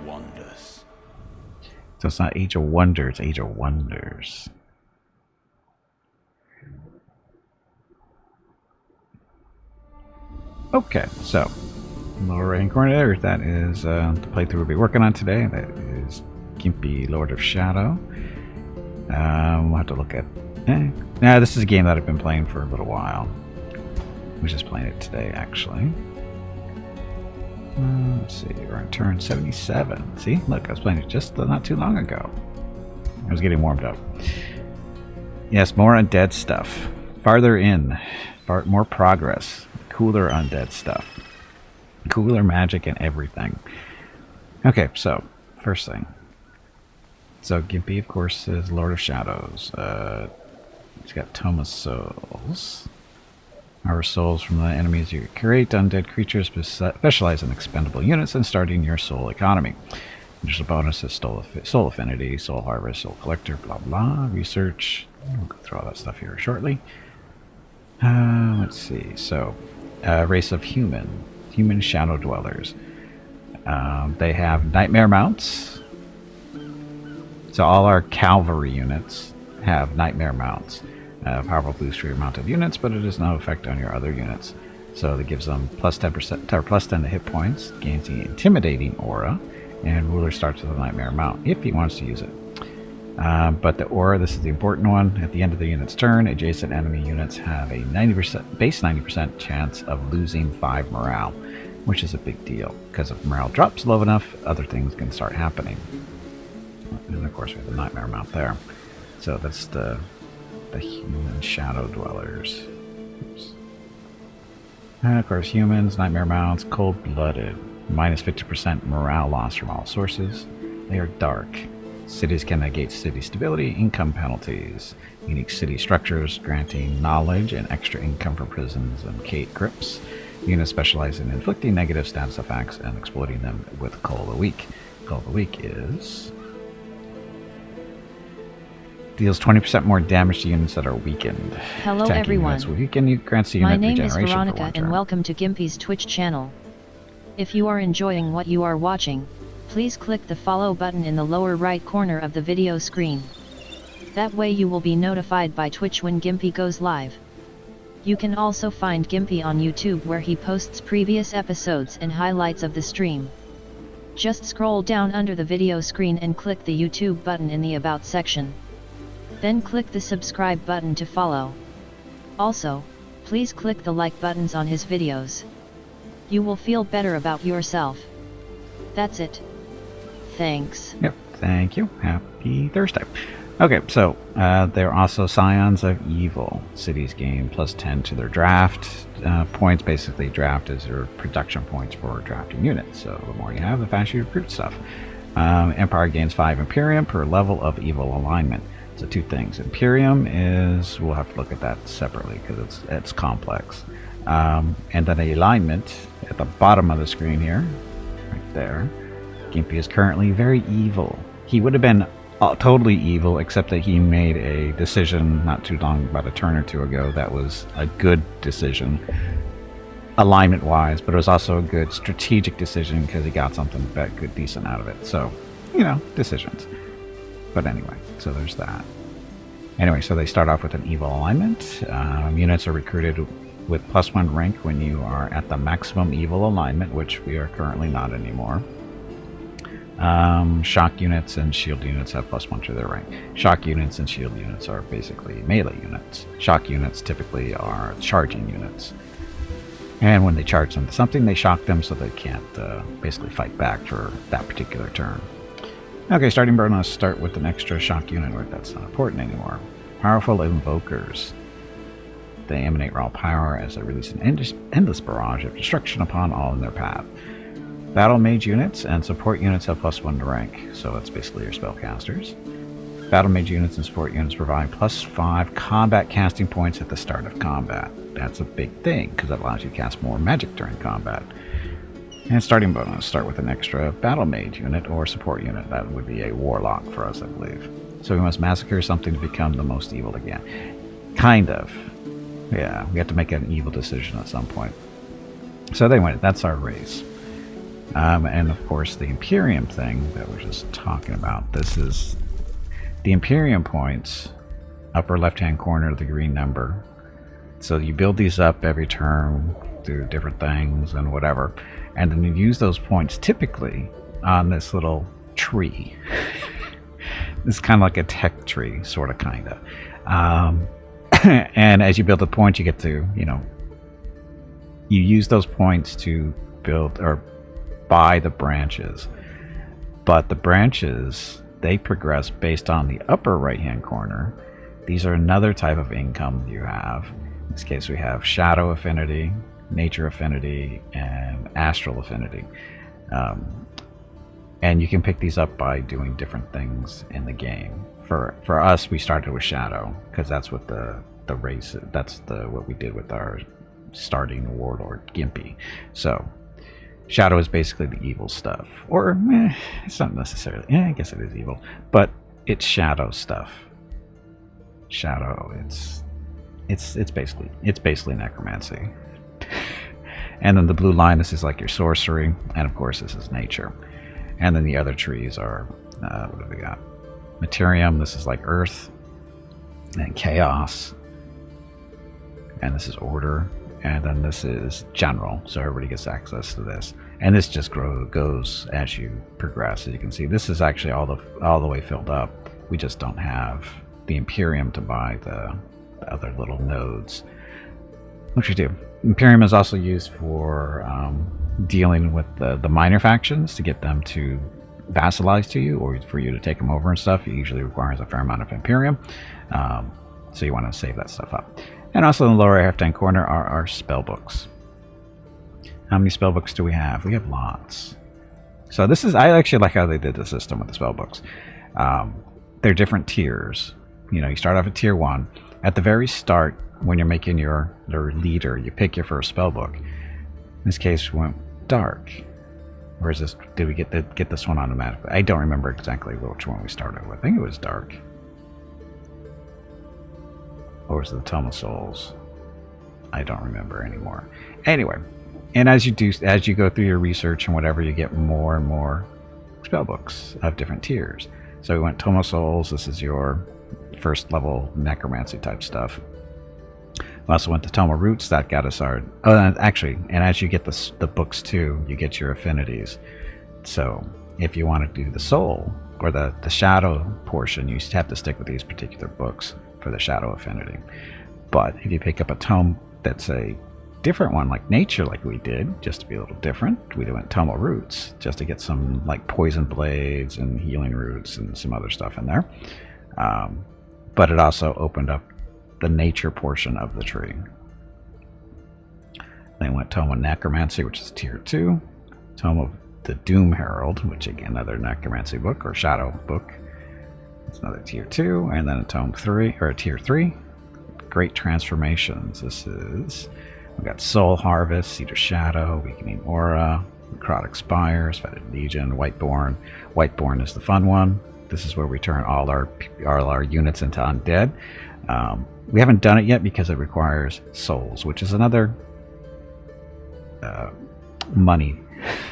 wonders. So it's not Age of Wonder, it's Age of Wonders. Okay, so lower right hand corner there, that is the playthrough we'll be working on today. That is Gimpy, Lord of Shadow. We'll have to look at... Now, this is a game that I've been playing for a little while. I was just playing it today, actually. Let's see, we're on turn 77. See, look, I was playing it just not too long ago. I was getting warmed up. Yes, more undead stuff. Farther in, more progress. Cooler undead stuff. Cooler magic and everything. Okay, so, first thing. So, Gimpy, of course, is Lord of Shadows. He's got Tome of Souls. Our souls from the enemies you create. Undead creatures specialize in expendable units and starting your soul economy. There's a bonus of soul affinity, soul harvest, soul collector, blah blah. Research. We'll go through all that stuff here shortly. Let's see. So, race of human shadow dwellers. They have nightmare mounts. So all our cavalry units have nightmare mounts. Powerful boost for your mounted units, but it has no effect on your other units. So that gives them plus 10% or plus 10 to hit points, gains the intimidating aura, and ruler starts with a nightmare mount if he wants to use it. But the aura, this is the important one. At the end of the unit's turn, adjacent enemy units have a 90% base 90% chance of losing 5 morale, which is a big deal because if morale drops low enough, other things can start happening. And of course, we have the nightmare mount there. So that's the human shadow dwellers. Oops. And of course, humans, nightmare mounts, cold-blooded, minus 50% morale loss from all sources. They are dark. Cities can negate city stability, income penalties, unique city structures granting knowledge and extra income for prisons and crypts. Units specialize in inflicting negative status effects and exploiting them with Call of the Week. Call of the Week is... deals 20% more damage to units that are weakened. Hello everyone. Grants the My unit name is regeneration Veronica and welcome to Gimpy's Twitch channel. If you are enjoying what you are watching, please click the follow button in the lower right corner of the video screen. That way you will be notified by Twitch when Gimpy goes live. You can also find Gimpy on YouTube where he posts previous episodes and highlights of the stream. Just scroll down under the video screen and click the YouTube button in the About section. Then click the subscribe button to follow. Also, please click the like buttons on his videos. You will feel better about yourself. That's it. Thanks. Yep, thank you. Happy Thursday. Okay, so they're also Scions of Evil. Cities gain plus 10 to their draft points. Basically, draft is your production points for drafting units. So the more you have, the faster you recruit stuff. Empire gains 5 Imperium per level of evil alignment. So 2 things. Imperium is, we'll have to look at that separately because it's complex. And then alignment at the bottom of the screen here, right there. Gimpy is currently very evil. He would have been totally evil except that he made a decision not too long, about a turn or two ago, that was a good decision alignment wise, but it was also a good strategic decision because he got something good decent out of it. So, you know, decisions. But anyway, so there's that. Anyway, so they start off with an evil alignment. Units are recruited with plus 1 rank when you are at the maximum evil alignment, which we are currently not anymore. Shock units and shield units have plus 1 to their rank. Shock units and shield units are basically melee units. Shock units typically are charging units. And when they charge them to something, they shock them so they can't basically fight back for that particular turn. Okay, starting bonus, start with an extra shock unit, where that's not important anymore. Powerful invokers. They emanate raw power as they release an endless barrage of destruction upon all in their path. Battle mage units and support units have plus 1 to rank, so that's basically your spellcasters. Battle mage units and support units provide plus 5 combat casting points at the start of combat. That's a big thing, because that allows you to cast more magic during combat. And starting bonus, start with an extra battle mage unit or support unit. That would be a warlock for us, I believe. So we must massacre something to become the most evil again. Kind of. Yeah, we have to make an evil decision at some point. So anyway, that's our race. And of course the Imperium thing that we're just talking about. This is the Imperium points, upper left hand corner of the green number. So you build these up every turn through different things and whatever, and then you use those points typically on this little tree. It's kind of like a tech tree, sort of, kind of. And as you build the points, you get to, you use those points to build or buy the branches. But the branches, they progress based on the upper right hand corner. These are another type of income you have. In this case, we have Shadow Affinity, Nature Affinity, and Astral Affinity. And you can pick these up by doing different things in the game. For us, we started with Shadow because that's what the race. That's what we did with our starting Warlord Gimpy. So Shadow is basically the evil stuff, or it's not necessarily. Yeah, I guess it is evil, but it's Shadow stuff. Shadow. It's basically necromancy. And then the blue line, this is like your sorcery, and of course this is nature. And then the other trees are, what have we got? Materium, this is like earth, and chaos. And this is order, and then this is general, so everybody gets access to this. And this just goes as you progress. As you can see, this is actually all the way filled up. We just don't have the Imperium to buy the other little nodes. What you do? Imperium is also used for dealing with the minor factions to get them to vassalize to you, or for you to take them over and stuff. It usually requires a fair amount of Imperium, so you want to save that stuff up. And also in the lower left-hand corner are our spell books. How many spell books do we have? We have lots. So this is, I actually like how they did the system with the spell books. They're different tiers. You start off at tier 1. At the very start, when you're making your leader, you pick your first spell book. In this case, we went dark. Or is this? Did we get this one automatically? I don't remember exactly which one we started with. I think it was dark. Or was it the Tome of Souls? I don't remember anymore. Anyway, and as you go through your research and whatever, you get more and more spell books of different tiers. So we went Tome of Souls. This is your first level necromancy type stuff. We also went to Tome of Roots. That got us our... Oh, actually, and as you get the books too, you get your affinities. So if you want to do the soul or the shadow portion, you have to stick with these particular books for the shadow affinity. But if you pick up a tome that's a different one, like nature, like we did, just to be a little different, we went Tome of Roots just to get some like poison blades and healing roots and some other stuff in there. But it also opened up the nature portion of the tree. Then went Tome of Necromancy, which is tier 2. Tome of the Doom Herald, which again, another necromancy book or shadow book. It's another tier 2, and then a Tome 3 or a tier 3. Great Transformations. This is, we got Soul Harvest, Cedar Shadow, Weakening Aura, Necrotic Spire, Svetted Legion, Whiteborn. Whiteborn is the fun one. This is where we turn all our units into undead. We haven't done it yet because it requires souls, which is another money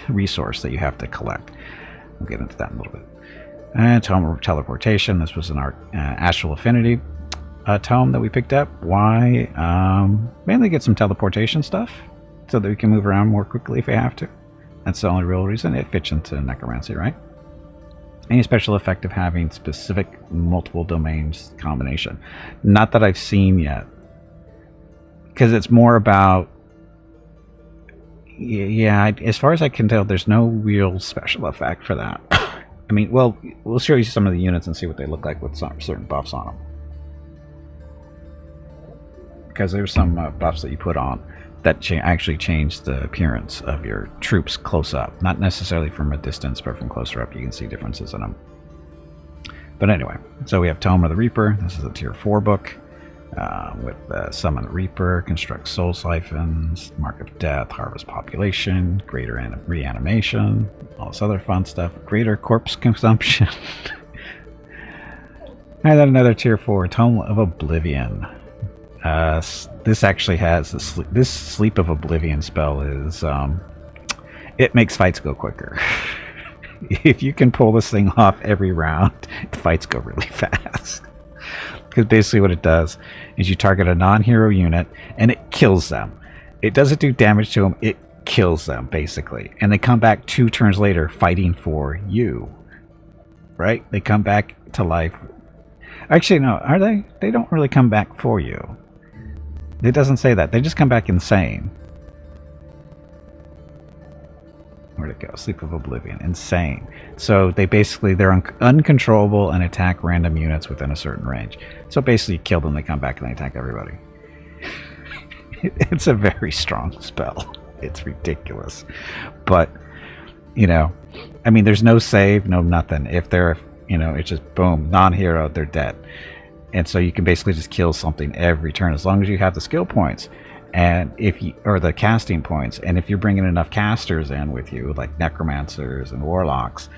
resource that you have to collect. We'll get into that in a little bit. And Tome of Teleportation. This was in our Astral Affinity tome that we picked up. Why? Mainly get some teleportation stuff so that we can move around more quickly if we have to. That's the only real reason. It fits into necromancy, right? Any special effect of having specific multiple domains combination. Not that I've seen yet. Because it's more about... Yeah, as far as I can tell, there's no real special effect for that. I mean, well, we'll show you some of the units and see what they look like with some certain buffs on them. Because there's some buffs that you put on that actually change the appearance of your troops close up. Not necessarily from a distance, but from closer up you can see differences in them. But anyway, so we have Tome of the Reaper. This is a tier 4 book with Summon the Reaper, Construct Soul Siphons, Mark of Death, Harvest Population, Greater Reanimation, all this other fun stuff, Greater Corpse Consumption. And then another tier 4, Tome of Oblivion. This actually has this Sleep of Oblivion spell is it makes fights go quicker. If you can pull this thing off every round, the fights go really fast. Because basically what it does is you target a non-hero unit and it kills them. It doesn't do damage to them, it kills them basically. And they come back 2 turns later fighting for you. Right? They come back to life. Actually, no, are they? They don't really come back for you. It doesn't say that. They just come back insane. Where'd it go? Sleep of Oblivion. Insane. So they basically, they're uncontrollable and attack random units within a certain range. So basically you kill them, they come back and they attack everybody. It's a very strong spell. It's ridiculous. But, you know, I mean, there's no save, no nothing. If they're, you know, it's just boom, non-hero, they're dead. And so you can basically just kill something every turn as long as you have the skill points. And if you, or the casting points, and if you're bringing enough casters in with you, like necromancers and warlocks,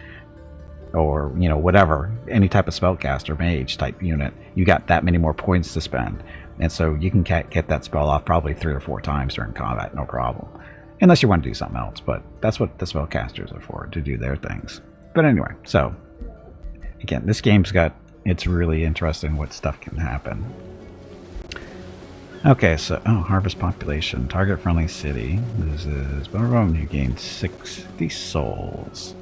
or you know whatever, any type of spellcaster, mage type unit, you got that many more points to spend, and so you can get that spell off probably 3 or 4 times during combat, no problem, unless you want to do something else. But that's what the spellcasters are for, to do their things. But anyway, so again, this game's got, it's really interesting what stuff can happen. Okay, so, harvest population, target friendly city. This is, you gain 60 souls.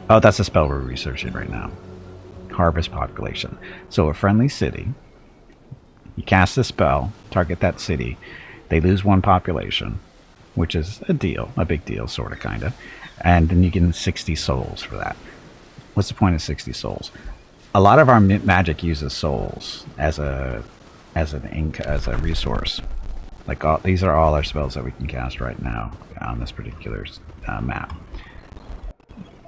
Oh, that's a spell we're researching right now. Harvest population. So a friendly city, you cast a spell, target that city, they lose 1 population, which is a deal, a big deal, sort of, kind of. And then you get 60 souls for that. What's the point of 60 souls? A lot of our magic uses souls as a resource. Like these are all our spells that we can cast right now on this particular map.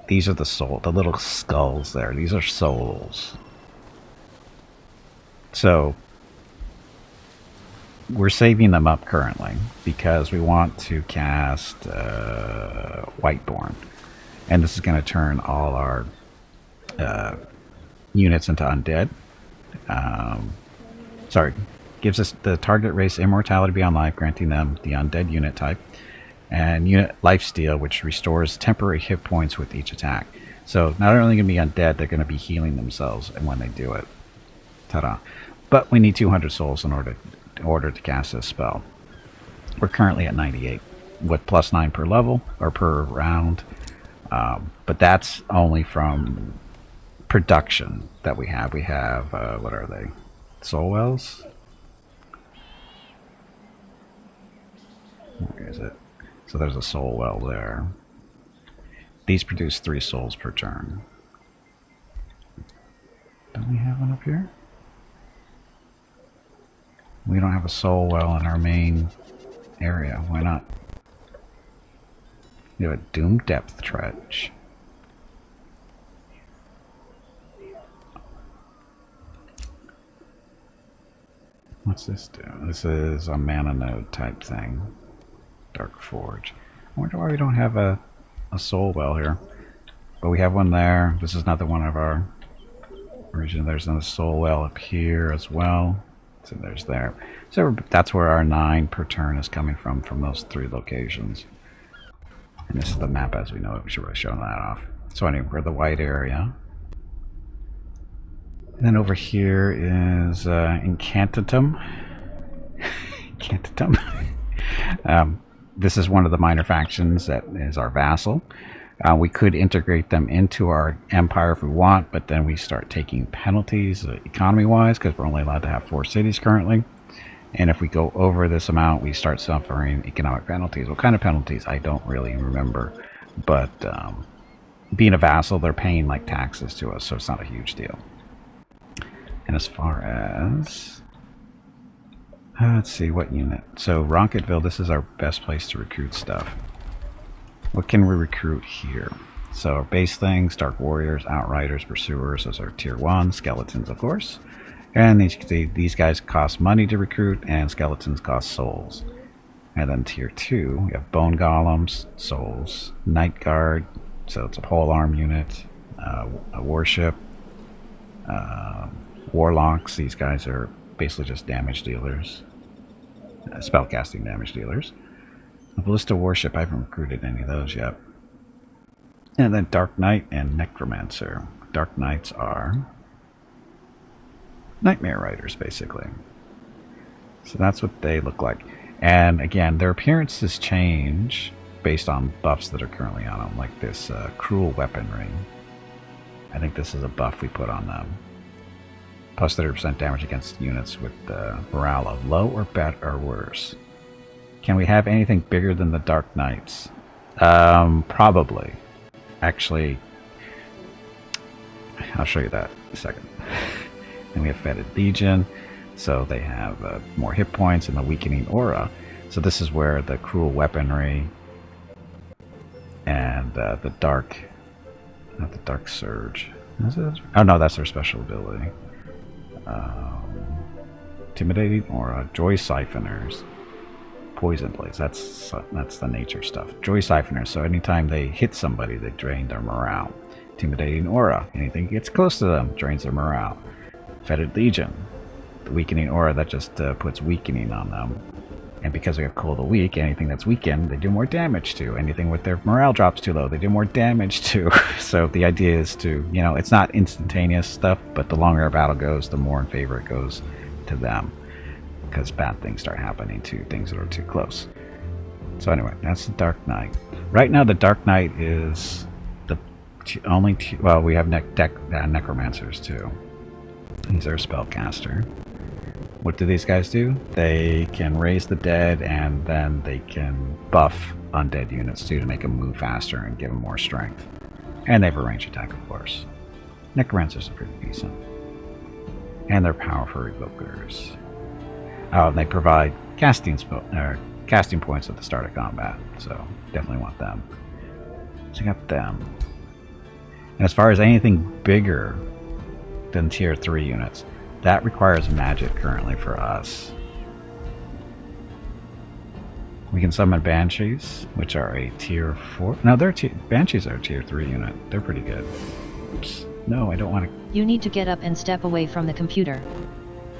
These are the little skulls there. These are souls. So we're saving them up currently because we want to cast Whiteborn, and this is going to turn all our units into undead. Gives us the target race immortality beyond life, granting them the undead unit type, and unit lifesteal, which restores temporary hit points with each attack. So not only going to be undead, they're going to be healing themselves, and when they do it, ta-da! But we need 200 souls in order to cast this spell. We're currently at 98, with +9 per level or per round, but that's only from production that we have. We have what are they? Soul wells? Where is it? So there's a soul well there. These produce 3 souls per turn. Don't we have one up here? We don't have a soul well in our main area. Why not? We have a Doom Depth Trench. What's this do? This is a mana node type thing. Dark Forge. I wonder why we don't have a soul well here. But we have one there. This is another one of our region. There's another soul well up here as well. So there's there. So that's where our 9 per turn is coming from those 3 locations. And this is the map as we know it. We should have shown that off. So anyway, we're the white area. And then over here is Incantatum. Incantatum. This is one of the minor factions that is our vassal. We could integrate them into our empire if we want, but then we start taking penalties economy-wise because we're only allowed to have 4 cities currently. And if we go over this amount, we start suffering economic penalties. What kind of penalties? I don't really remember. But being a vassal, they're paying like taxes to us, so it's not a huge deal. And as far as... let's see, what unit? So Rocketville, this is our best place to recruit stuff. What can we recruit here? So our base things, Dark Warriors, Outriders, Pursuers, those are tier 1, Skeletons of course. And these guys cost money to recruit, and Skeletons cost souls. And then tier 2, we have Bone Golems, souls, Night Guard, so it's a pole arm unit, a Warship, Warlocks, these guys are basically just damage dealers, spellcasting damage dealers. A Ballista Warship, I haven't recruited any of those yet. And then Dark Knight and Necromancer. Dark Knights are Nightmare Riders, basically. So that's what they look like. And again, their appearances change based on buffs that are currently on them, like this Cruel Weaponry. I think this is a buff we put on them. Plus 30% damage against units with morale of low or bad or worse. Can we have anything bigger than the Dark Knights? Probably. Actually, I'll show you that in a second. Then we have Fetid Legion, so they have more hit points and the Weakening Aura. So this is where the Cruel Weaponry and the Dark, not the Dark Surge. Is it? Oh no, that's their special ability. Intimidating Aura, Joy Siphoners, Poison Blades. That's the nature stuff. Joy Siphoners. So anytime they hit somebody, they drain their morale. Intimidating Aura. Anything gets close to them drains their morale. Fetid Legion. The Weakening Aura, that just puts weakening on them. And because we have Cold the Weak, anything that's weakened, they do more damage to. Anything with their morale drops too low, they do more damage to. So the idea is to, you know, it's not instantaneous stuff, but the longer a battle goes, the more in favor it goes to them. Because bad things start happening to things that are too close. So anyway, that's the Dark Knight. Right now the Dark Knight is the only... well, we have Necromancers too. These are Spellcaster. What do these guys do? They can raise the dead, and then they can buff undead units too to make them move faster and give them more strength. And they have a range attack, of course. Necromancers are pretty decent. And they're powerful evokers. Oh, and they provide casting points at the start of combat, so definitely want them. So I got them. And as far as anything bigger than tier 3 units, that requires magic currently for us. We can summon Banshees, which are a tier 4. No, Banshees are a tier 3 unit. They're pretty good. Oops. No, I don't want to. You need to get up and step away from the computer.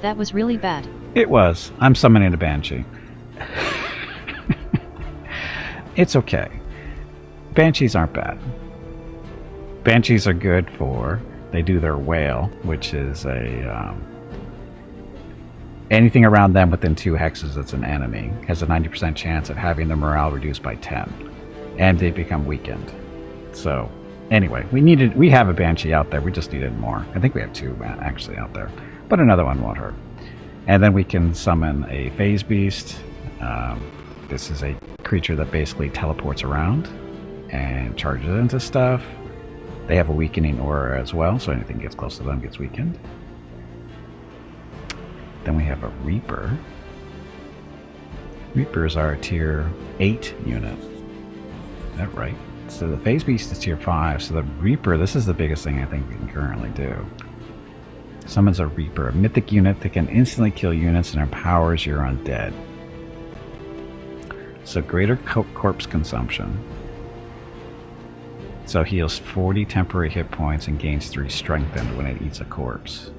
That was really bad. It was. I'm summoning a Banshee. It's okay. Banshees aren't bad. Banshees are good for... they do their Wail, which is a... anything around them within 2 hexes that's an enemy has a 90% chance of having their morale reduced by 10. And they become weakened. So, anyway, we have a Banshee out there. We just needed more. I think we have 2 actually out there. But another one won't hurt. And then we can summon a Phase Beast. This is a creature that basically teleports around and charges into stuff. They have a weakening aura as well, so anything gets close to them gets weakened. Then we have a Reaper. Reapers are a tier 8 unit. Is that right? So the Phase Beast is tier 5, so the Reaper, this is the biggest thing I think we can currently do. Summons a Reaper, a mythic unit that can instantly kill units and empowers your undead. So greater corpse consumption. So heals 40 temporary hit points and gains 3 strengthened when it eats a corpse.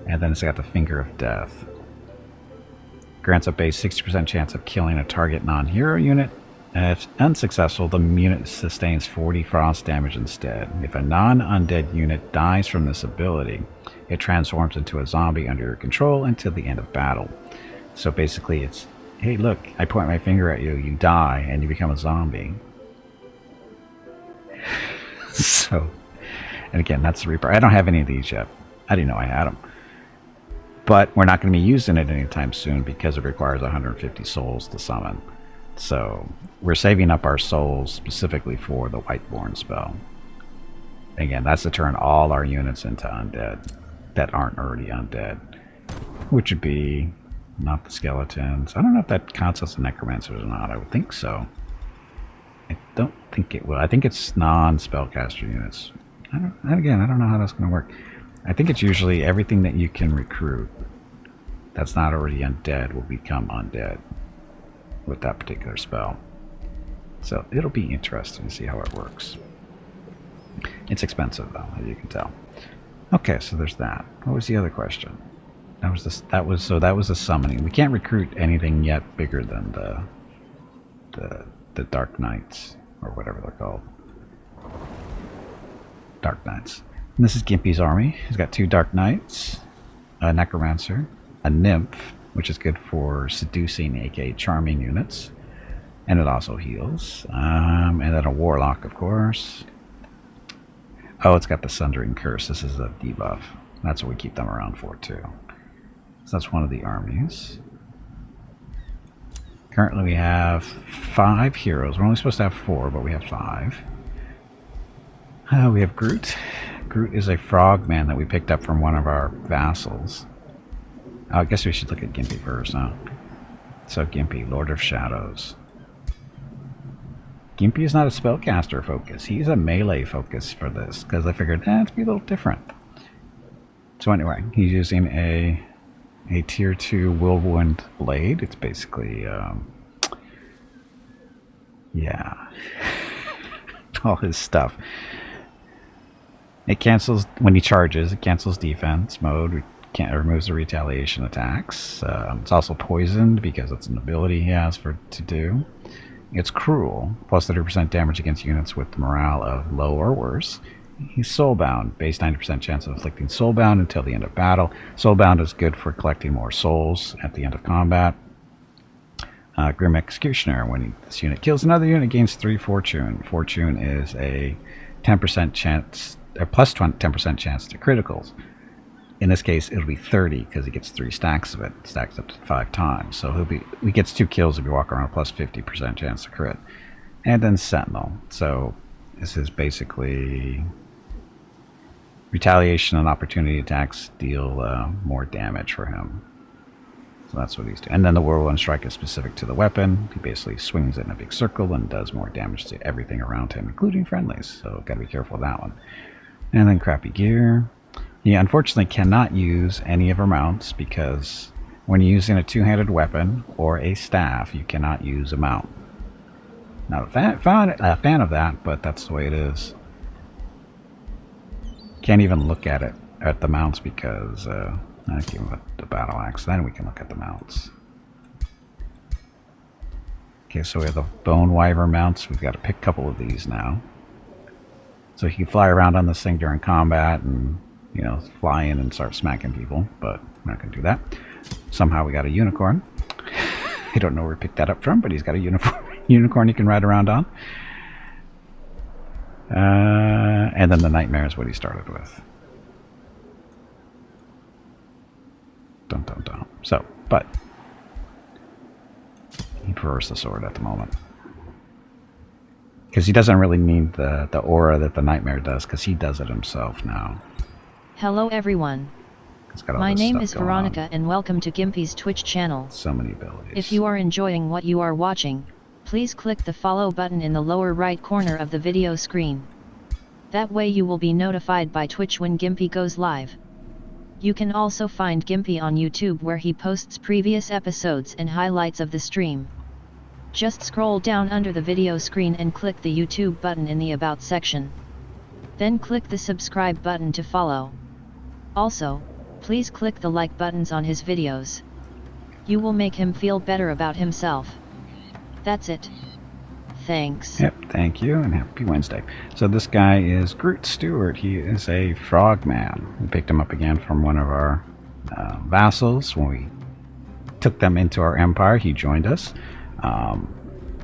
And then it's got the Finger of Death. Grants a base 60% chance of killing a target non-hero unit. And if unsuccessful, the unit sustains 40 frost damage instead. If a non-undead unit dies from this ability, it transforms into a zombie under your control until the end of battle. So basically it's, hey look, I point my finger at you, you die, and you become a zombie. So, and again, that's the Reaper. I don't have any of these yet. I didn't know I had them. But we're not going to be using it anytime soon because it requires 150 souls to summon. So we're saving up our souls specifically for the Whiteborn spell. Again, that's to turn all our units into undead that aren't already undead. Which would be not the skeletons. I don't know if that counts as the necromancers or not. I would think so. I don't think it will. I think it's non-spellcaster units. Again, I don't know how that's going to work. I think it's usually everything that you can recruit that's not already undead will become undead with that particular spell. So it'll be interesting to see how it works. It's expensive though, as you can tell. Okay, so there's that. What was the other question? That was a summoning. We can't recruit anything yet bigger than the Dark Knights, or whatever they're called. Dark Knights. And this is Gimpy's army. He's got 2 Dark Knights, a Necromancer, a Nymph, which is good for seducing, aka charming units, and it also heals. And then a Warlock, of course. Oh, it's got the Sundering Curse. This is a debuff. That's what we keep them around for, too. So that's one of the armies. Currently we have 5 heroes. We're only supposed to have 4, but we have 5. We have Groot. Groot is a frogman that we picked up from one of our vassals. I guess we should look at Gimpy first, huh? So Gimpy, Lord of Shadows. Gimpy is not a spellcaster focus. He's a melee focus for this, because I figured, it'd be a little different. So anyway, he's using a tier 2 Whirlwind Blade. It's basically, yeah, all his stuff. It cancels, when he charges, it cancels defense mode, it removes the retaliation attacks. It's also poisoned because it's an ability he has to do. It's cruel, plus 30% damage against units with morale of low or worse. He's soulbound, base 90% chance of inflicting soulbound until the end of battle. Soulbound is good for collecting more souls at the end of combat. Grim Executioner, when this unit kills another unit, gains 3 fortune. Fortune is a 10% chance, or plus 10% chance to criticals. In this case, it'll be 30 because he gets 3 stacks of it. It stacks up to 5 times. So he gets 2 kills if you walk around, plus 50% chance to crit. And then Sentinel. So this is basically retaliation and opportunity attacks deal more damage for him. So that's what he's doing. And then the Whirlwind Strike is specific to the weapon. He basically swings it in a big circle and does more damage to everything around him, including friendlies. So gotta be careful of that one. And then crappy gear. He unfortunately cannot use any of her mounts because when you're using a 2-handed weapon or a staff, you cannot use a mount. Not a fan of that, but that's the way it is. Can't even look at it at the mounts because I give him the battle axe. Then we can look at the mounts. Okay, so we have the Bone Wyvern mounts. We've got to pick a couple of these now. So he can fly around on this thing during combat and, you know, fly in and start smacking people, but we're not going to do that. Somehow we got a unicorn. I don't know where we picked that up from, but he's got a unicorn he can ride around on. And then the Nightmare is what he started with. Dun dun dun. So, but he prefers the sword at the moment. Because he doesn't really need the aura that the Nightmare does, because he does it himself now. Hello everyone. My name is Veronica and welcome to Gimpy's Twitch channel. So many abilities. If you are enjoying what you are watching, please click the follow button in the lower right corner of the video screen. That way you will be notified by Twitch when Gimpy goes live. You can also find Gimpy on YouTube where he posts previous episodes and highlights of the stream. Just scroll down under the video screen and click the YouTube button in the About section. Then click the subscribe button to follow. Also, please click the like buttons on his videos. You will make him feel better about himself. That's it. Thanks. Yep, thank you, and happy Wednesday. So this guy is Groot Stewart. He is a frogman. We picked him up again from one of our vassals. When we took them into our empire, he joined us.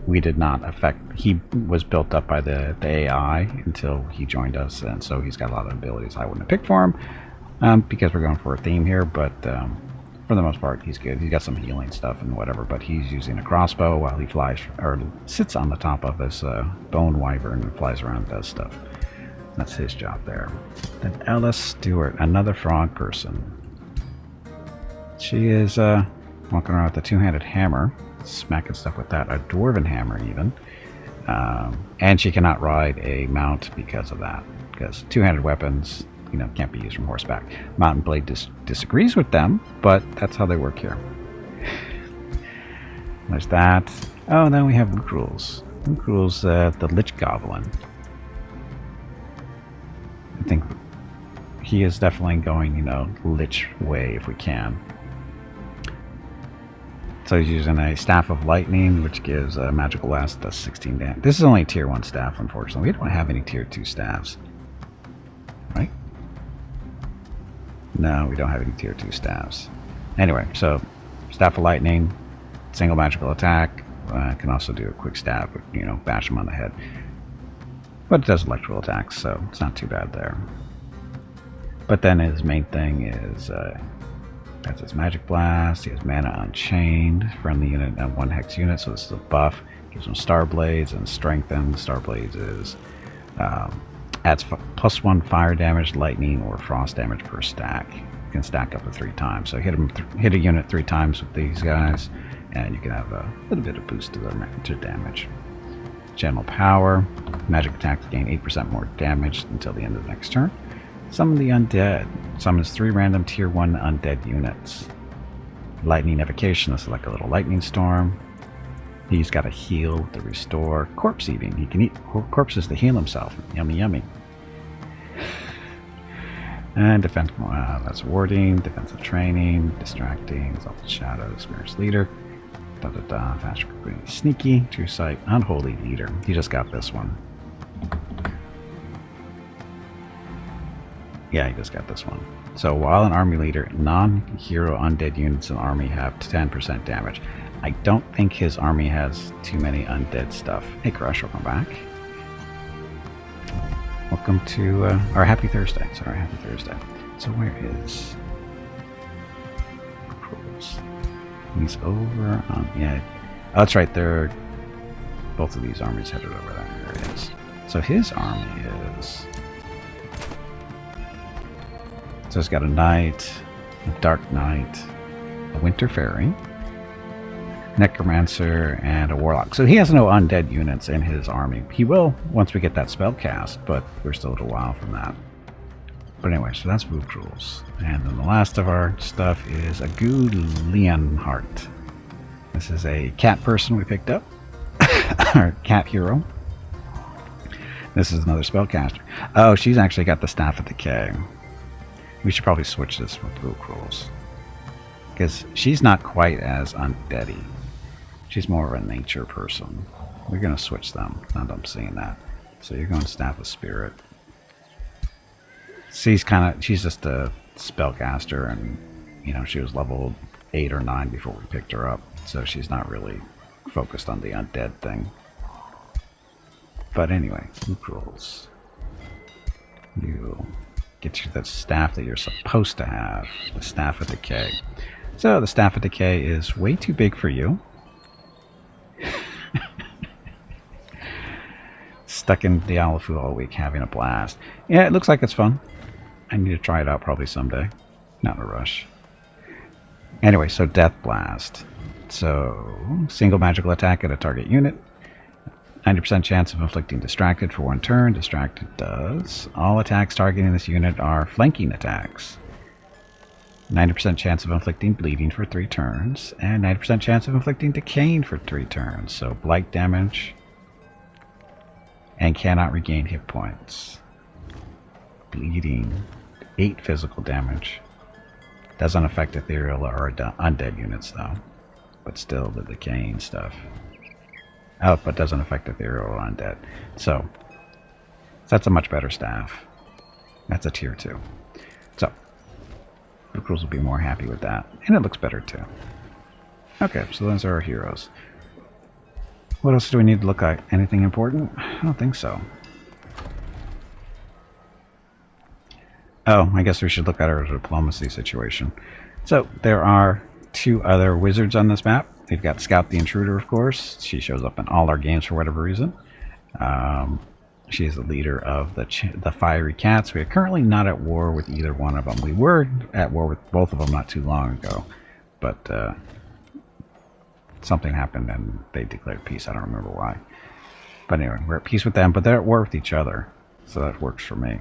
We did not affect... He was built up by the AI until he joined us, and so he's got a lot of abilities I wouldn't have picked for him, because we're going for a theme here, but for the most part, he's good. He's got some healing stuff and whatever, but he's using a crossbow while he flies, or sits on the top of this bone wyvern and flies around and does stuff. That's his job there. Then Ella Stewart, another frog person. She is walking around with a two-handed hammer, smacking stuff with that, a dwarven hammer even. And she cannot ride a mount because of that, because two-handed weapons, you know, can't be used from horseback. Mountain Blade disagrees with them, but that's how they work here. There's that. Oh, and then we have Lucrules. Lucrules, the Lich Goblin. I think he is definitely going, you know, Lich way if we can. So he's using a Staff of Lightning, which gives a magical blast, does 16 damage. This is only a tier 1 staff, unfortunately. We don't have any tier 2 staffs. Right? No, we don't have any tier 2 staffs. Anyway, so Staff of Lightning, single magical attack. Can also do a quick stab, you know, bash him on the head. But it does electrical attacks, so it's not too bad there. But then his main thing is that's his magic blast. He has mana unchained, friendly unit and 1 hex unit, so this is a buff. Gives him star blades and strengthen. Star blades is adds +1 fire damage, lightning, or frost damage per stack. You can stack up to 3 times. So hit a unit 3 times with these guys, and you can have a little bit of boost to their damage. General power, magic attacks gain 8% more damage until the end of the next turn. Summon the undead. Summons 3 random tier 1 undead units. Lightning evocation, this is like a little lightning storm. He's got a heal to restore. Corpse eating, he can eat corpses to heal himself. Yummy, yummy. And defense, that's warding, defensive training, distracting, exalted shadow, experienced leader. Fast recruiting, sneaky, true sight, unholy leader. He just got this one. Yeah, he just got this one. So while an army leader, non-hero undead units in the army have 10% damage. I don't think his army has too many undead stuff. Hey Crush, welcome back. Welcome to our Happy Thursday. Sorry, Happy Thursday. So where is Cruels? He's over on, yeah. Oh, that's right, they're both of these armies headed over there. There it is. So his army is, so it's got a knight, a dark knight, a winter fairy, necromancer, and a warlock. So he has no undead units in his army. He will once we get that spell cast, but we're still a little while from that. But anyway, so that's Voodoo Rules. And then the last of our stuff is a Leonhardt. This is a cat person we picked up. Our cat hero. This is another spellcaster. Oh, she's actually got the Staff of Decay. We should probably switch this with Voodoo Rules, because she's not quite as undeady. She's more of a nature person. We're going to switch them, now that I'm seeing that. So you're going Staff of Spirit. She's just a spellcaster, and you know, she was level 8 or 9 before we picked her up, so she's not really focused on the undead thing. But anyway, Voodoo Rules. You get you the staff that you're supposed to have, the Staff of Decay. So the Staff of Decay is way too big for you. Stuck in Dialafu all week having a blast. Yeah, it looks like it's fun. I need to try it out probably someday. Not in a rush. Anyway, so Death Blast. So, single magical attack at a target unit. 90% chance of inflicting Distracted for 1 turn. Distracted does. All attacks targeting this unit are flanking attacks. 90% chance of inflicting Bleeding for 3 turns. And 90% chance of inflicting Decaying for 3 turns. So blight damage. And cannot regain hit points. Bleeding. 8 physical damage. Doesn't affect ethereal or undead units though. But still the decaying stuff. Oh, but doesn't affect ethereal or undead. So that's a much better staff. That's a tier 2. So the crews will be more happy with that. And it looks better too. Okay, so those are our heroes. What else do we need to look at? Anything important? I don't think so. Oh, I guess we should look at our diplomacy situation. So there are 2 other wizards on this map. We've got Scout the Intruder, of course. She shows up in all our games for whatever reason. She is the leader of the Fiery Cats. We are currently not at war with either one of them. We were at war with both of them not too long ago, but something happened and they declared peace. I don't remember why. But anyway, we're at peace with them, but they're at war with each other, so that works for me.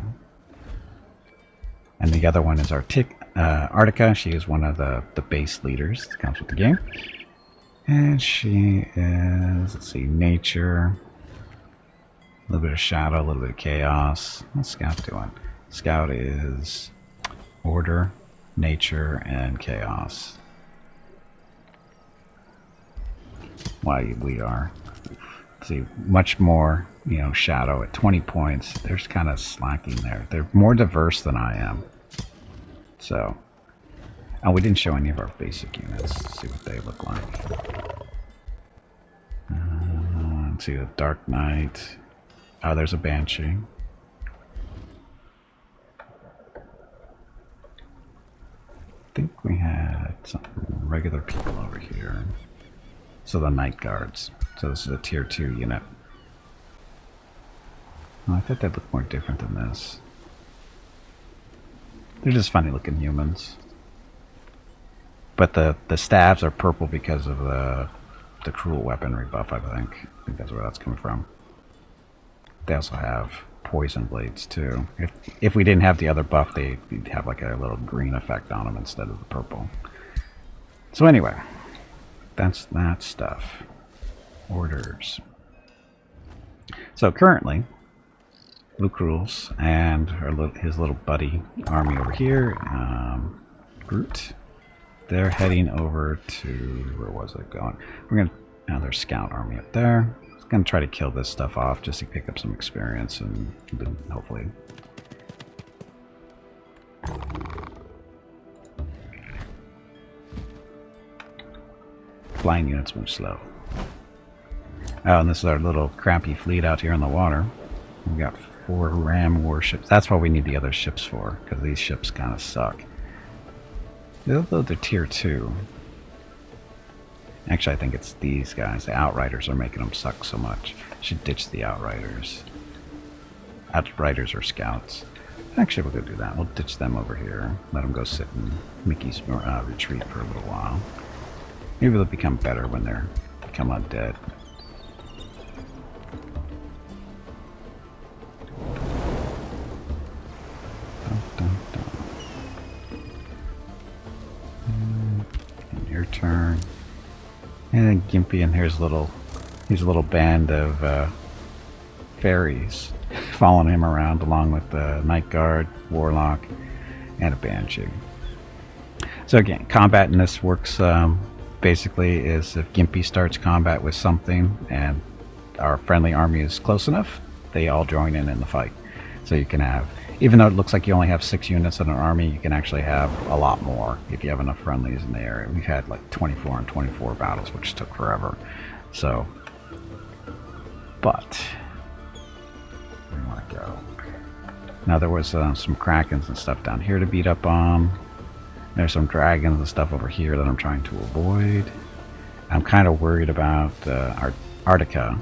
And the other one is Artica. She is one of the base leaders that comes with the game. And she is, let's see, nature, a little bit of shadow, a little bit of chaos. What's Scout doing? Scout is Order, nature, and chaos. Why we are. See, much more, you know, shadow at 20 points. They're kind of slacking there. They're more diverse than I am. So, oh, we didn't show any of our basic units. Let's see what they look like. Let's see, the Dark Knight. Oh, there's a Banshee. I think we had some regular people over here. So the Night Guards. So this is a tier 2 unit. Oh, I thought they'd look more different than this. They're just funny looking humans. But the staves are purple because of the cruel weaponry buff, I think. I think that's where that's coming from. They also have poison blades too. If we didn't have the other buff, they'd have like a little green effect on them instead of the purple. So anyway, that's that stuff. Orders. So currently, Luke rules and his little buddy army over here, Groot. They're heading over to, where was it going? We're gonna, now there's scout army up there. Gonna try to kill this stuff off just to pick up some experience and then hopefully. Flying units move slow. Oh, and this is our little crappy fleet out here in the water. We've got 4 ram warships. That's what we need the other ships for, because these ships kind of suck. Although they're tier 2. Actually, I think it's these guys. The Outriders are making them suck so much. Should ditch the Outriders. Outriders are scouts. Actually, we'll go do that. We'll ditch them over here. Let them go sit in Mickey's retreat for a little while. Maybe they'll become better when they become undead. Dun, dun, dun. Your turn. And then Gimpy and here's a little band of fairies following him around along with the Night Guard, Warlock, and a Banshee. So again, combat in this works basically is if Gimpy starts combat with something and our friendly army is close enough, they all join in the fight. So you can have, even though it looks like you only have 6 units in an army, you can actually have a lot more if you have enough friendlies in the area. We've had like 24 and 24 battles, which took forever. So, but where do we want to go? Now there was some Krakens and stuff down here to beat up on. There's some dragons and stuff over here that I'm trying to avoid. I'm kind of worried about Arctica,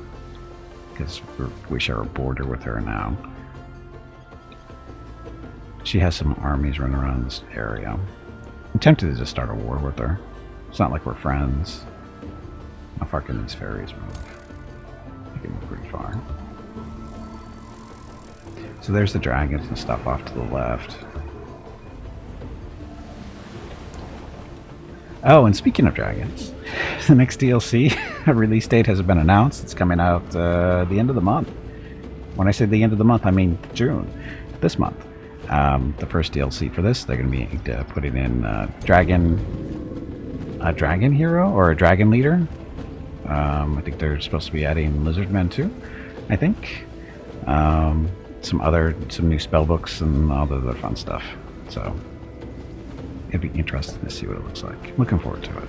because we share a border with her now. She has some armies running around this area. I'm tempted to just start a war with her. It's not like we're friends. How far can these fairies move? They can move pretty far. So there's the dragons and stuff off to the left. Oh, and speaking of dragons, the next DLC release date has been announced. It's coming out the end of the month. When I say the end of the month, I mean June, this month. The first DLC for this, they're going to be putting in a dragon hero or a dragon leader. I think they're supposed to be adding lizardmen too. I think some new spell books and all the other fun stuff. So it'd be interesting to see what it looks like. Looking forward to it.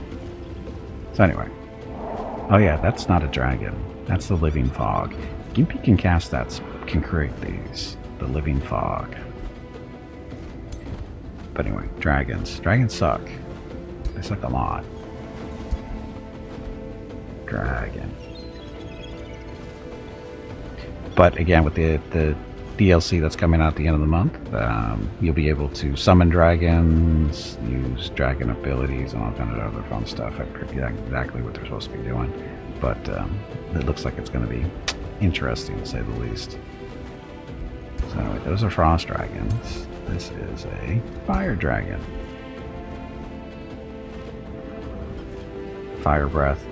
So anyway, oh yeah, that's not a dragon. That's the living fog. Gimpy can cast that. Can create these. The living fog. But anyway, dragons. Dragons suck. They suck a lot. Dragon. But again, with the DLC that's coming out at the end of the month, you'll be able to summon dragons, use dragon abilities, and all kind of other fun stuff. I forget exactly what they're supposed to be doing, but it looks like it's going to be interesting, to say the least. So anyway, those are frost dragons. This is a fire dragon. Fire breath,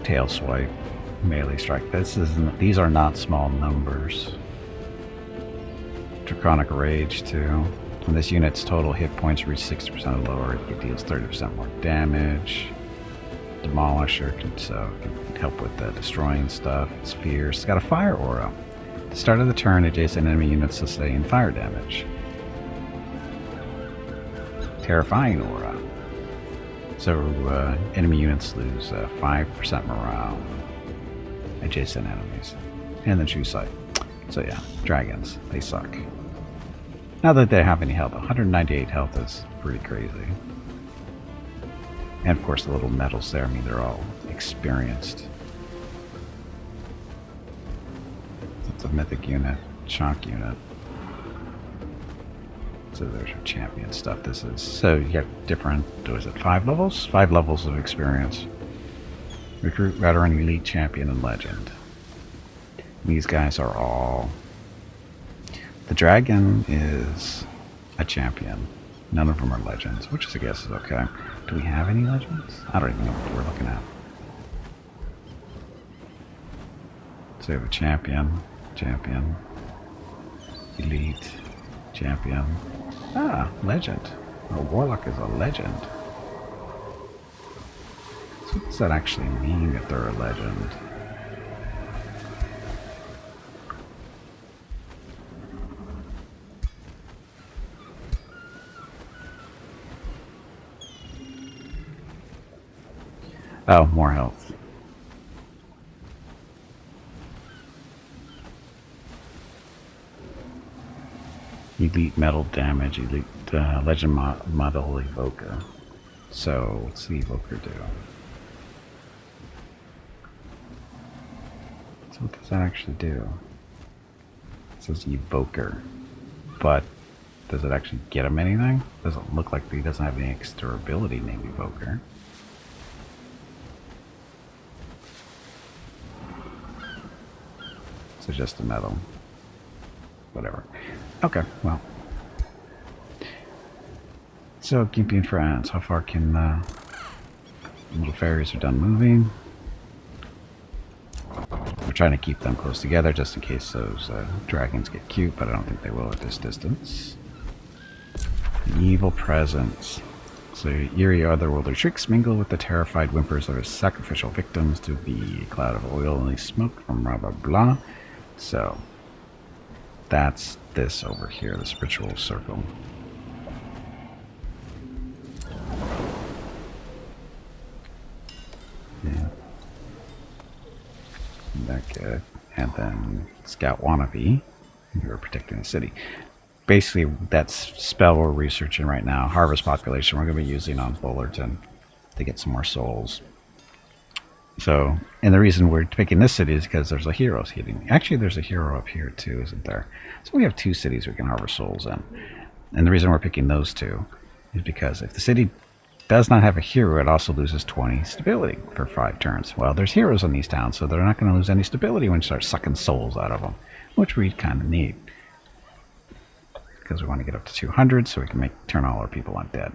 tail swipe, melee strike. These are not small numbers. Draconic rage too. When this unit's total hit points reach 60% or lower, it deals 30% more damage. Demolisher can help with destroying stuff. It's fierce. It's got a fire aura. At the start of the turn, adjacent enemy units sustain fire damage. Terrifying aura. So enemy units lose 5% morale. Adjacent enemies. And then true sight. So yeah, dragons. They suck. Not that they have any health. 198 health is pretty crazy. And of course the little medals there, I mean they're all experienced. That's a mythic unit, shock unit. So there's your champion stuff. This is, so you get different, what is it, 5 levels? 5 levels of experience. Recruit, veteran, elite, champion, and legend. These guys are all... The dragon is a champion. None of them are legends, which I guess is okay. Do we have any legends? I don't even know what we're looking at. So we have a champion, elite, champion. Ah, legend. A warlock is a legend. So what does that actually mean if they're a legend? Oh, more health. Elite metal damage, elite legend model evoker. So, what's the evoker do? So what does that actually do? It says evoker. But, does it actually get him anything? Doesn't look like he doesn't have any extra ability named evoker. So just a metal. Whatever. Okay, well. So, keeping friends. How far can little fairies are done moving? We're trying to keep them close together just in case those dragons get cute, but I don't think they will at this distance. Evil presence. So, eerie otherworldly shrieks mingle with the terrified whimpers of his sacrificial victims to be a cloud of oily smoke from blah blah blah. So, that's this over here, the spiritual circle. Yeah. That good. And then Scout Wannabe, who are protecting the city. Basically, that's spell we're researching right now. Harvest population we're going to be using on Fullerton to get some more souls. So, and the reason we're picking this city is because there's a hero hitting. Actually, there's a hero up here too, isn't there? So we have 2 cities we can harvest souls in. And the reason we're picking those 2 is because if the city does not have a hero, it also loses 20 stability for 5 turns. Well, there's heroes in these towns, so they're not going to lose any stability when you start sucking souls out of them, which we kind of need. Because we want to get up to 200 so we can turn all our people undead.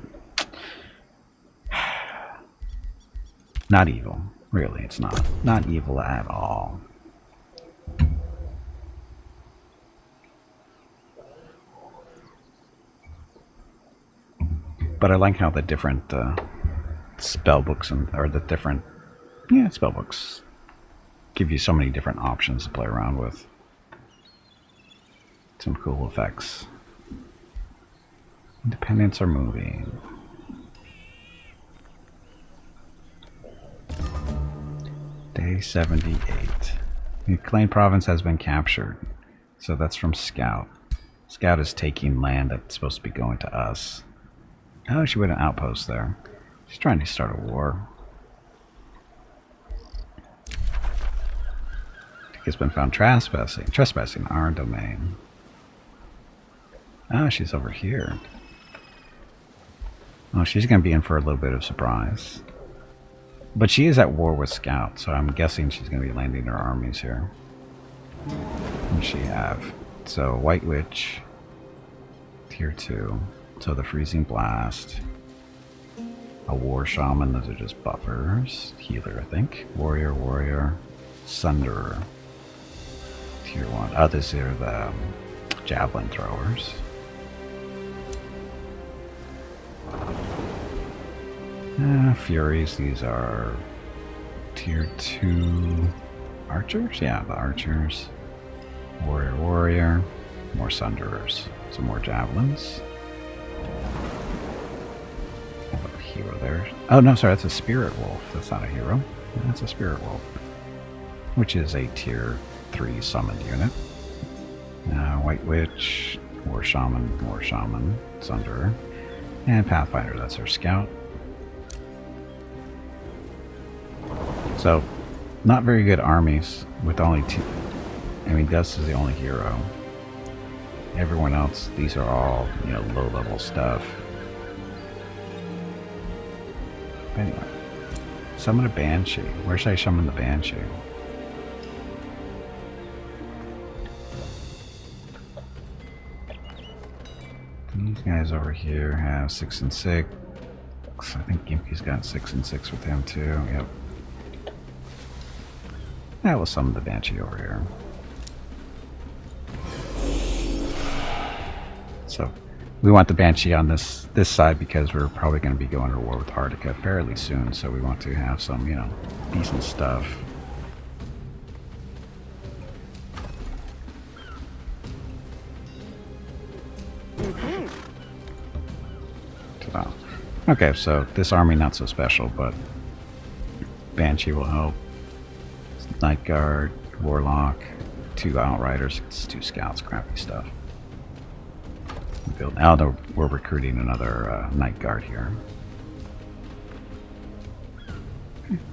Not evil. Really, it's not. Not evil at all. But I like how the different spell books or the different spell books give you so many different options to play around with. Some cool effects. Independents are moving. Day 78. The Claim province has been captured. So that's from Scout. Scout is taking land that's supposed to be going to us. Oh, she put an outpost there. She's trying to start a war. It's been found trespassing our domain. Oh, she's over here. Oh, she's going to be in for a little bit of surprise. But she is at war with Scout, so I'm guessing she's going to be landing her armies here. What does she have? So, White Witch, Tier 2. So the Freezing Blast. A War Shaman, those are just buffers. Healer, I think. Warrior. Sunderer. Tier 1. Oh, these are the Javelin Throwers. Furies, these are tier 2 archers? Yeah, the archers. Warrior. More sunderers. Some more javelins. How about a hero there? Oh, no, sorry, that's a spirit wolf. That's not a hero. That's a spirit wolf. Which is a tier 3 summoned unit. White Witch. War Shaman, Sunderer. And Pathfinder, that's our scout. So, not very good armies with only 2. I mean, Gus is the only hero. Everyone else, these are all, you know, low-level stuff. But anyway, summon a Banshee. Where should I summon the Banshee? These guys over here have 6 and 6. I think Gimpy's got 6 and 6 with him too. Yep. I will summon the Banshee over here. So we want the Banshee on this side because we're probably going to be going to war with Arctica fairly soon. So we want to have some, you know, decent stuff. Okay, so this army not so special, but Banshee will help. Night Guard, Warlock, 2 Outriders, 2 Scouts, crappy stuff. Now we're recruiting another Night Guard here.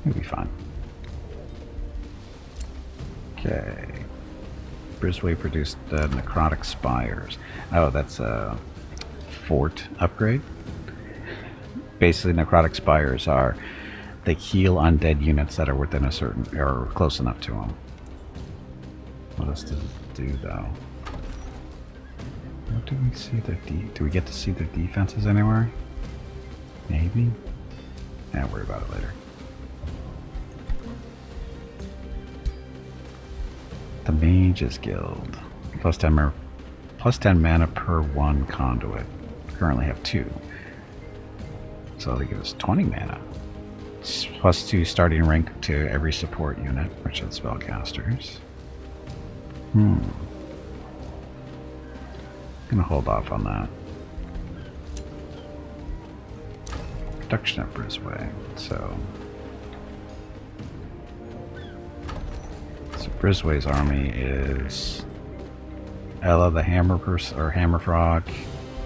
It'll be fun. Okay. Brisway produced Necrotic Spires. Oh, that's a fort upgrade. Basically, Necrotic Spires are, they heal undead units that are within a certain, or close enough to them. What else does it do, though? What do we see their do we get to see their defenses anywhere? Maybe? Yeah, worry about it later. The Mages Guild. Plus 10 mana per 1 conduit. Currently have 2. So they give us 20 mana. Plus 2 starting rank to every support unit, which is spellcasters. Gonna hold off on that. Production at Brisway. So Brisway's army is Ella the Hammer Frog,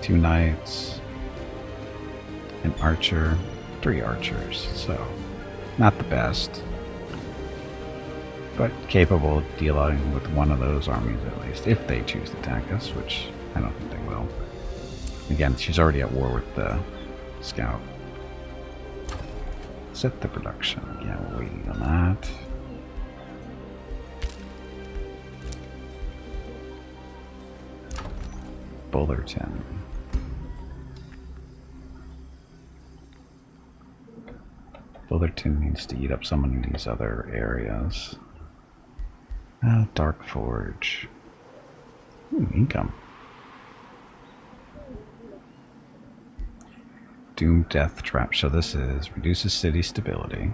2 knights, an archer, 3 archers. So not the best, but capable of dealing with one of those armies at least, if they choose to attack us, which I don't think they will. Again, she's already at war with the scout. Set the production. Yeah, we're waiting on that. Bullerton. Bullerton needs to eat up some of these other areas. Dark Forge. Income. Doom Death Trap. So this is reduces city stability,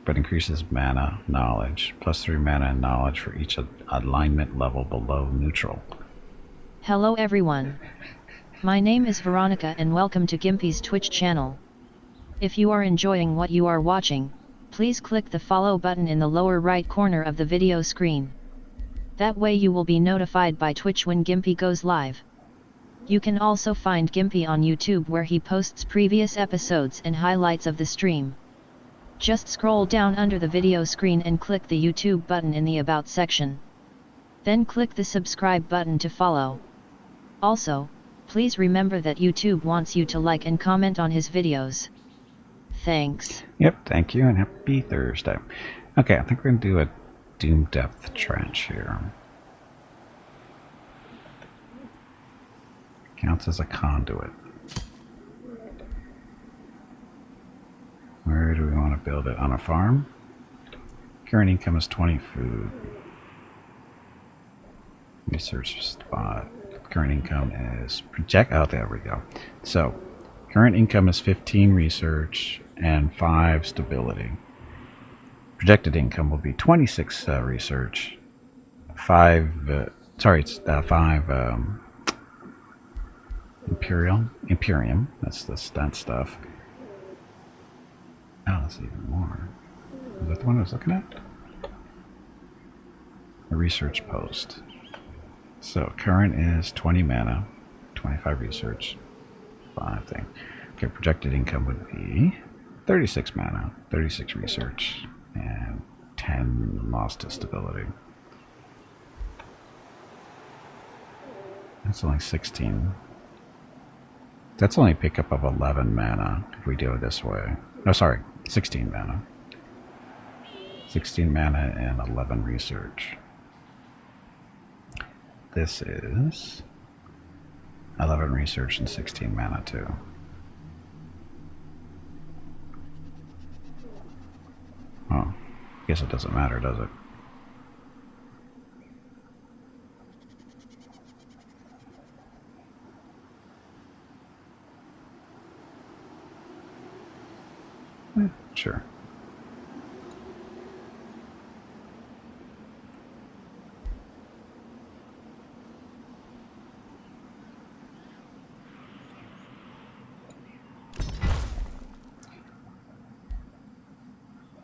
but increases mana knowledge. Plus 3 mana and knowledge for each alignment level below neutral. Hello everyone. My name is Veronica and welcome to Gimpy's Twitch channel. If you are enjoying what you are watching, please click the follow button in the lower right corner of the video screen. That way you will be notified by Twitch when Gimpy goes live. You can also find Gimpy on YouTube where he posts previous episodes and highlights of the stream. Just scroll down under the video screen and click the YouTube button in the About section. Then click the subscribe button to follow. Also, please remember that YouTube wants you to like and comment on his videos. Thanks. Yep, thank you and happy Thursday. Okay, I think we're going to do a Doom Depth Trench here. Counts as a conduit. Where do we want to build it? On a farm? Current income is 20 food. Research spot. Current income is project. Oh, there we go. So, current income is 15 research, and 5 stability. Projected income will be 26 research, 5 Imperium, that's the stunt stuff. Oh, that's even more. Is that the one I was looking at? A research post. So current is 20 mana, 25 research, 5 thing. Okay, projected income would be 36 mana, 36 research, and 10 lost to stability. That's only 16. That's only a pickup of 11 mana if we do it this way. No, sorry, 16 mana. 16 mana and 11 research. This is 11 research and 16 mana too. Oh, guess it doesn't matter, does it? Sure.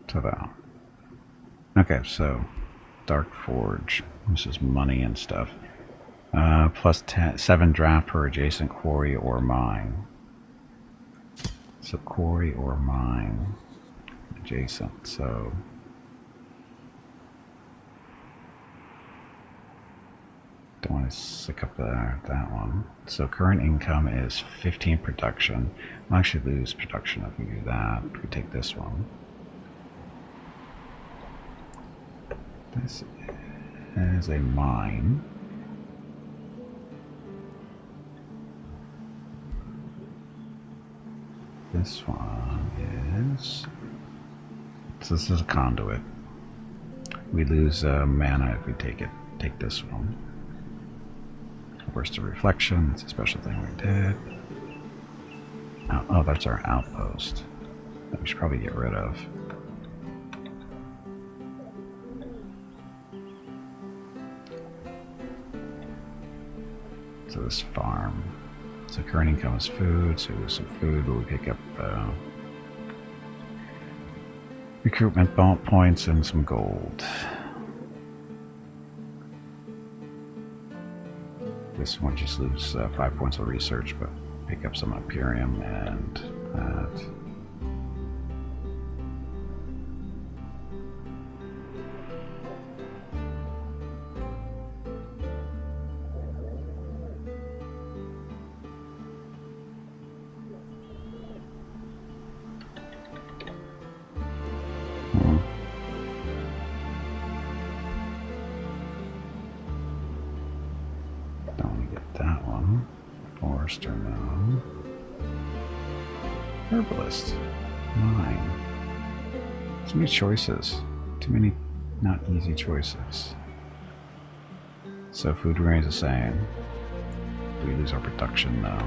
Ta-da. Okay, so Dark Forge. This is money and stuff. Plus 7 draft per adjacent quarry or mine. So quarry or mine adjacent. So don't want to sick up that one. So current income is 15 production. We'll actually lose production if we do that. If we take this one. This is a mine. This one is... So this is a conduit. We lose mana if we take this one. Burst of Reflection, that's a special thing we did. Oh, that's our outpost that we should probably get rid of. So this farm. So current income is food, so with some food we'll pick up recruitment points and some gold. This one just loses 5 points of research, but pick up some Imperium and that. Forester, no. Herbalist. 9. Too many choices. Too many not easy choices. So food remains the same. Do we lose our production? No.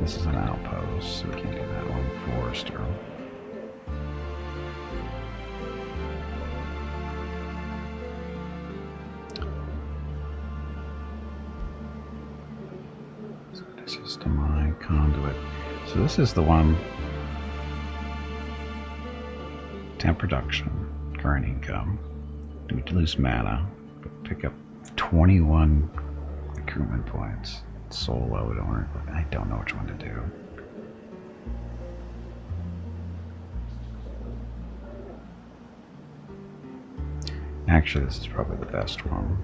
This is an outpost, so we can't do that one. Forester. System conduit. So this is the one. 10 production, current income. We lose mana, but pick up 21 recruitment points. Solo, I don't know which one to do. Actually, this is probably the best one.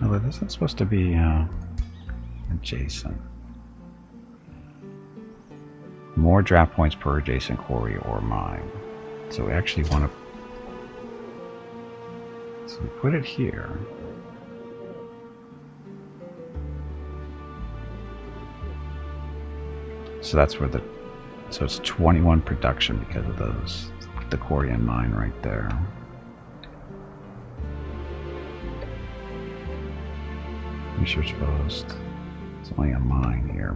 Although this isn't supposed to be adjacent. More draft points per adjacent quarry or mine. So we actually want to... So we put it here. So that's where the... So it's 21 production because of those... The quarry and mine right there. Research post. only a mine here.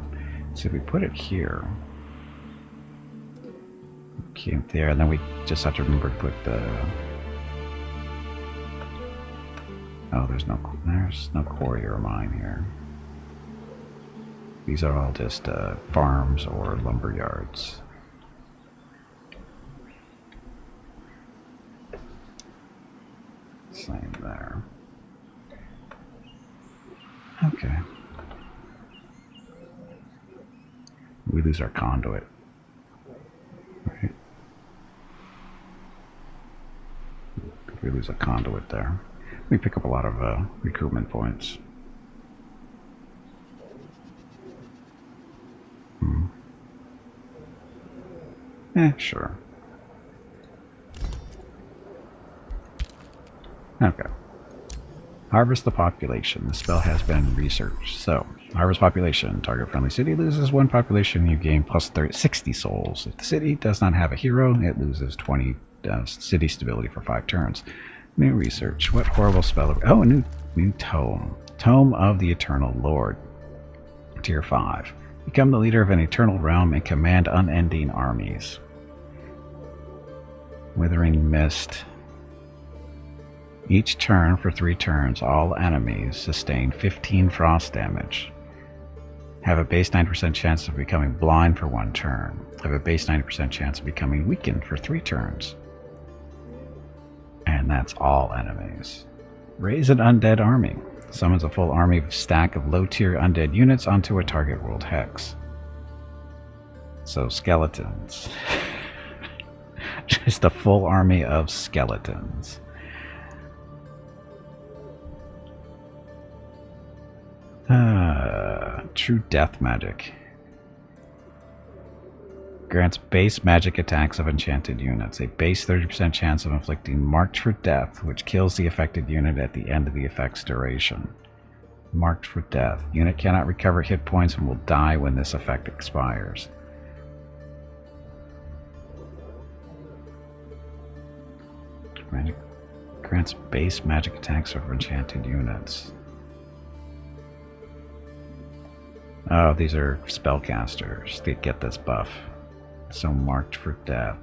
So if we put it here, keep there, and then we just have to remember to put the. Oh, there's no quarry or mine here. These are all just farms or lumber yards. Same there. Okay. We lose our conduit. Right. We lose a conduit there. We pick up a lot of recruitment points. Sure. Okay. Harvest the population. The spell has been researched. So, harvest population. Target friendly city loses 1 population. You gain plus 60 souls. If the city does not have a hero, it loses 20 city stability for 5 turns. New research. What horrible spell? Oh, a new tome. Tome of the Eternal Lord. Tier 5. Become the leader of an eternal realm and command unending armies. Withering Mist. Each turn for 3 turns, all enemies sustain 15 frost damage. Have a base 90% chance of becoming blind for 1 turn. Have a base 90% chance of becoming weakened for 3 turns. And that's all enemies. Raise an undead army. Summons a full army of stack of low-tier undead units onto a target world hex. So skeletons. Just a full army of skeletons. True death magic. Grants base magic attacks of enchanted units. A base 30% chance of inflicting Marked for Death, which kills the affected unit at the end of the effect's duration. Marked for Death. Unit cannot recover hit points and will die when this effect expires. Magic grants base magic attacks over enchanted units. Oh, these are spellcasters. They get this buff. So Marked for Death.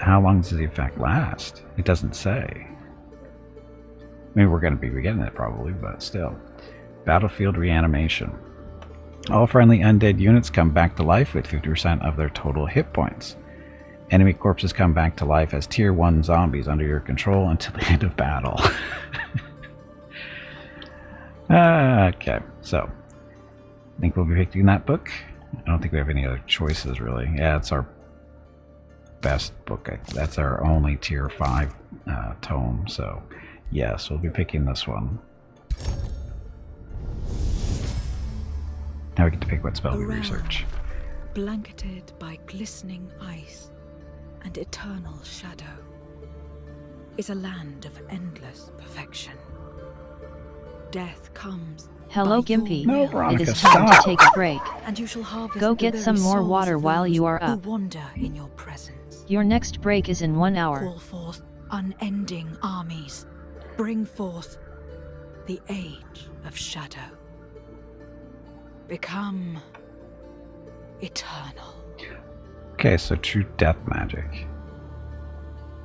How long does the effect last? It doesn't say. I mean, we're going to be getting it probably, but still. Battlefield Reanimation. All friendly undead units come back to life with 50% of their total hit points. Enemy corpses come back to life as tier 1 zombies under your control until the end of battle. Okay, so I think we'll be picking that book. I don't think we have any other choices really. Yeah, it's our best book. That's our only tier 5 tome, so yes, we'll be picking this one. Now we get to pick what spell we research. Blanketed by glistening ice and eternal shadow, is a land of endless perfection. Death comes. Hello, Gimpy. No, It Veronica, is time stop. to take a break. And you shall harvest Go the get very some more souls water of while those you are who up. wander in your presence. Your next break is in 1 hour. Call forth unending armies. Bring forth the age of shadow. Become eternal. Okay, so true death magic.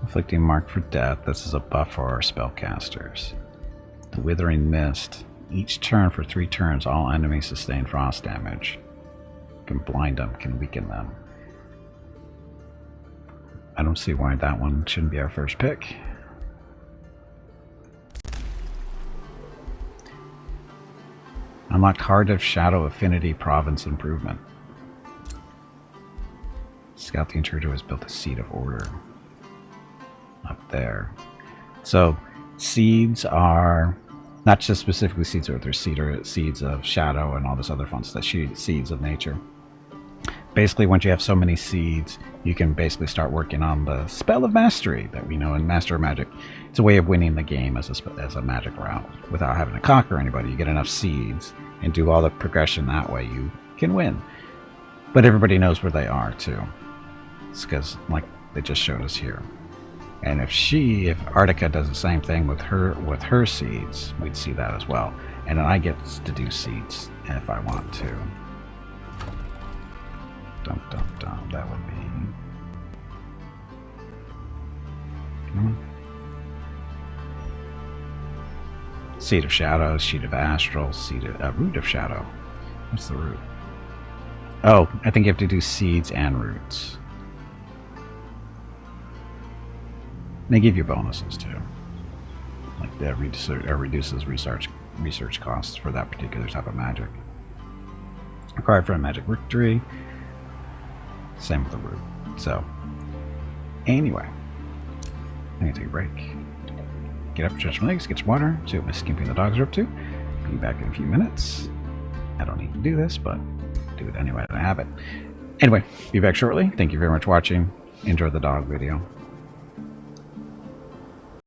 Inflicting Marked for Death. This is a buff for our spellcasters. The Withering Mist. Each turn for 3 turns, all enemies sustain frost damage. Can blind them, can weaken them. I don't see why that one shouldn't be our first pick. Unlock Heart of Shadow Affinity Province Improvement. Scout the intruder has built a seed of order. Up there. So, seeds are not just specifically seeds of earth, there's seeds of shadow and all this other fun stuff, seeds of nature. Basically, once you have so many seeds, you can basically start working on the Spell of Mastery that we know in Master of Magic. It's a way of winning the game as a magic route. Without having to conquer anybody, you get enough seeds and do all the progression that way, you can win. But everybody knows where they are, too. It's because, like they just showed us here. And if Artica does the same thing with her seeds, we'd see that as well. And then I get to do seeds if I want to. Dum dum dum. That would be. Seed of Shadow, Seed of Astral, Root of Shadow. What's the root? Oh, I think you have to do seeds and roots. They give you bonuses too. Like that reduces research costs for that particular type of magic. Required for a magic victory. Same with the root. So, anyway, I'm gonna take a break. Get up, stretch my legs, get some water, see what Miss Skimpy and the dogs are up to. Be back in a few minutes. I don't need to do this, but do it anyway. I have it. Anyway, be back shortly. Thank you very much for watching. Enjoy the dog video.